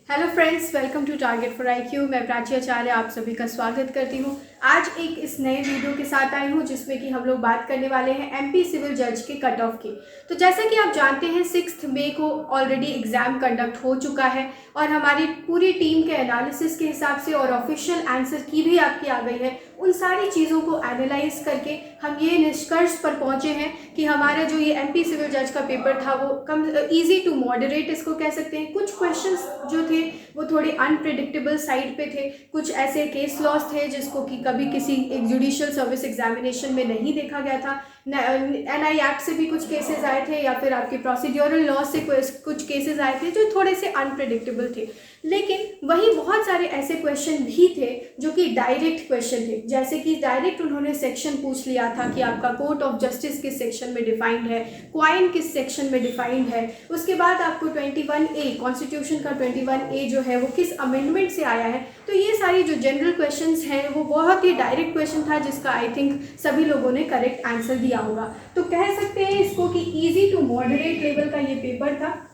Hello friends, welcome to target for IQ. मैं प्राची आचार्य आप सभी का स्वागत करती हूँ। आज एक इस नए वीडियो के साथ आई हूँ जिसमें कि हम लोग बात करने वाले हैं एमपी सिविल जज के कट ऑफ की। तो जैसा कि आप जानते हैं 6 मई को ऑलरेडी एग्ज़ाम कंडक्ट हो चुका है और हमारी पूरी टीम के एनालिसिस के हिसाब से और ऑफिशियल आंसर की भी आपकी आ गई है। उन सारी चीज़ों को एनालाइज करके हम ये निष्कर्ष पर पहुँचे हैं कि हमारा जो ये एमपी सिविल जज का पेपर था वो कम ईजी टू मॉडरेट इसको कह सकते हैं। कुछ क्वेश्चंस जो थे वो थोड़े अनप्रिडिक्टेबल साइड पे थे, कुछ ऐसे केस लॉस थे जिसको कि कभी किसी एक जुडिशियल सर्विस एग्जामिनेशन में नहीं देखा गया था। एनआई एक्ट से भी कुछ केसेस आए थे या फिर आपके प्रोसीड्यूरल लॉ से कुछ केसेस आए थे जो थोड़े से अनप्रिडिक्टेबल थे। लेकिन वहीं बहुत सारे ऐसे क्वेश्चन भी थे जो कि डायरेक्ट क्वेश्चन थे, जैसे कि डायरेक्ट उन्होंने सेक्शन पूछ लिया था कि आपका कोर्ट ऑफ जस्टिस किस सेक्शन में डिफाइंड है, क्वाइन किस सेक्शन में डिफाइंड है। उसके बाद आपको 21A कॉन्स्टिट्यूशन का 21A जो है वो किस अमेंडमेंट से आया है। तो ये सारी जो जनरल क्वेश्चंस हैं वो बहुत ही डायरेक्ट क्वेश्चन था जिसका आई थिंक सभी लोगों ने करेक्ट आंसर दिया होगा। तो कह सकते हैं इसको कि ईजी टू मॉडरेट लेवल का ये पेपर था,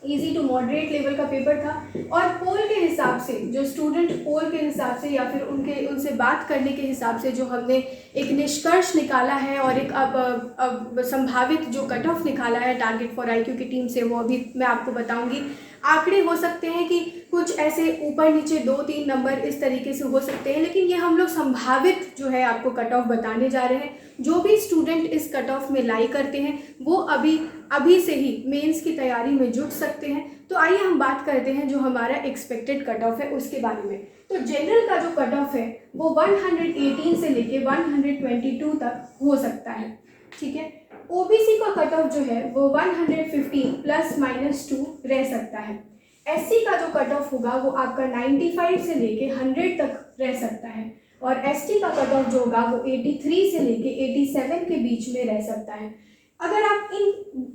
ईजी टू मॉडरेट लेवल का पेपर था। और पोल के हिसाब से, जो स्टूडेंट पोल के हिसाब से या फिर उनसे बात करने के हिसाब से जो हमने एक निष्कर्ष निकाला है और एक अब संभावित जो कट ऑफ निकाला है टारगेट फॉर आईक्यू की टीम से, वो अभी मैं आपको बताऊंगी। आंकड़े हो सकते हैं कि कुछ ऐसे ऊपर नीचे 2-3 नंबर इस तरीके से हो सकते हैं, लेकिन ये हम लोग संभावित जो है आपको कट ऑफ बताने जा रहे हैं। जो भी स्टूडेंट इस कट ऑफ में लाई करते हैं वो अभी से ही मेंस की तैयारी में जुट सकते हैं। तो आइए हम बात करते हैं जो हमारा एक्सपेक्टेड कट ऑफ है उसके बारे में। तो जनरल का जो कट ऑफ है वो 118 से लेके 122 तक हो सकता है, ठीक है। ओबीसी का कट ऑफ जो है वो 115 ±2 रह सकता है। एससी का जो कट ऑफ होगा वो आपका 95 से लेके 100 तक रह सकता है और एसटी का कट ऑफ जो होगा वो 83 से लेके 87 के बीच में रह सकता है। अगर आप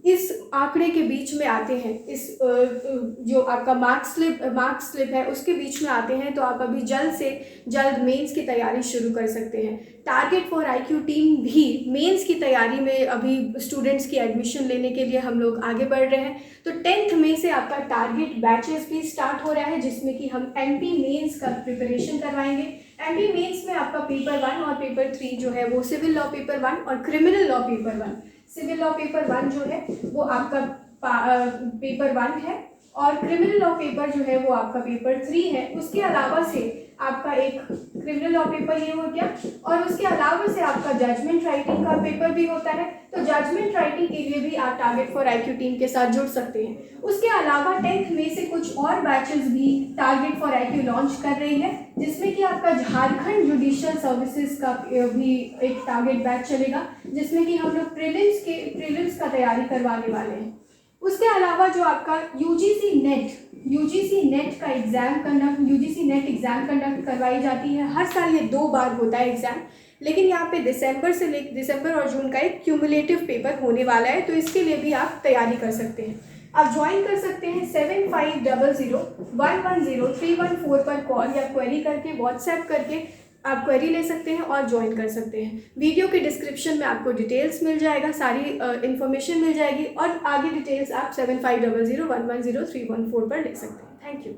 इस आंकड़े के बीच में आते हैं, इस जो आपका मार्क्स स्लिप है उसके बीच में आते हैं, तो आप अभी जल्द से जल्द मेंस की तैयारी शुरू कर सकते हैं। टारगेट फॉर आईक्यू टीम भी मेंस की तैयारी में अभी स्टूडेंट्स की एडमिशन लेने के लिए हम लोग आगे बढ़ रहे हैं। तो 10 मई से आपका टारगेट बैचेस भी स्टार्ट हो रहा है जिसमें कि हम एमपी मेंस का प्रिपरेशन करवाएंगे। एमपी मेंस में आपका पेपर 1 और पेपर 3 जो है वो सिविल लॉ पेपर 1 और criminal law paper 1। Civil law paper 1 जो है वो आपका पेपर 1 है और क्रिमिनल लॉ पेपर जो है वो आपका पेपर 3 है। उसके अलावा से आपका एक क्रिमिनल लॉ पेपर ये हो गया और उसके अलावा से आपका जजमेंट राइटिंग का पेपर भी होता है। तो जजमेंट राइटिंग के लिए भी आप टारगेट फॉर आईक्यू टीम के साथ जुड़ सकते हैं। उसके अलावा 10 मई से कुछ और बैचेस भी टारगेट फॉर आईक्यू लॉन्च कर रही है जिसमें कि आपका झारखंड जुडिशियल सर्विसेज का भी एक टारगेट बैच चलेगा जिसमें कि हम लोग प्रीलिम्स का तैयारी करवाने वाले हैं। उसके अलावा जो आपका यूजीसी नेट का यूजीसी नेट एग्जाम कंडक्ट करवाई जाती है। हर साल ये 2 बार होता है एग्जाम, लेकिन यहाँ पे दिसंबर और जून का एक क्यूमुलेटिव पेपर होने वाला है, तो इसके लिए भी आप तैयारी कर सकते हैं। आप ज्वाइन कर सकते हैं 7500-110-314 पर कॉल या क्वेरी करके, व्हाट्सएप करके आप क्वेरी ले सकते हैं और ज्वाइन कर सकते हैं। वीडियो के डिस्क्रिप्शन में आपको डिटेल्स मिल जाएगा, सारी इन्फॉर्मेशन मिल जाएगी और आगे डिटेल्स आप 7500-110-314 पर ले सकते हैं। Thank you.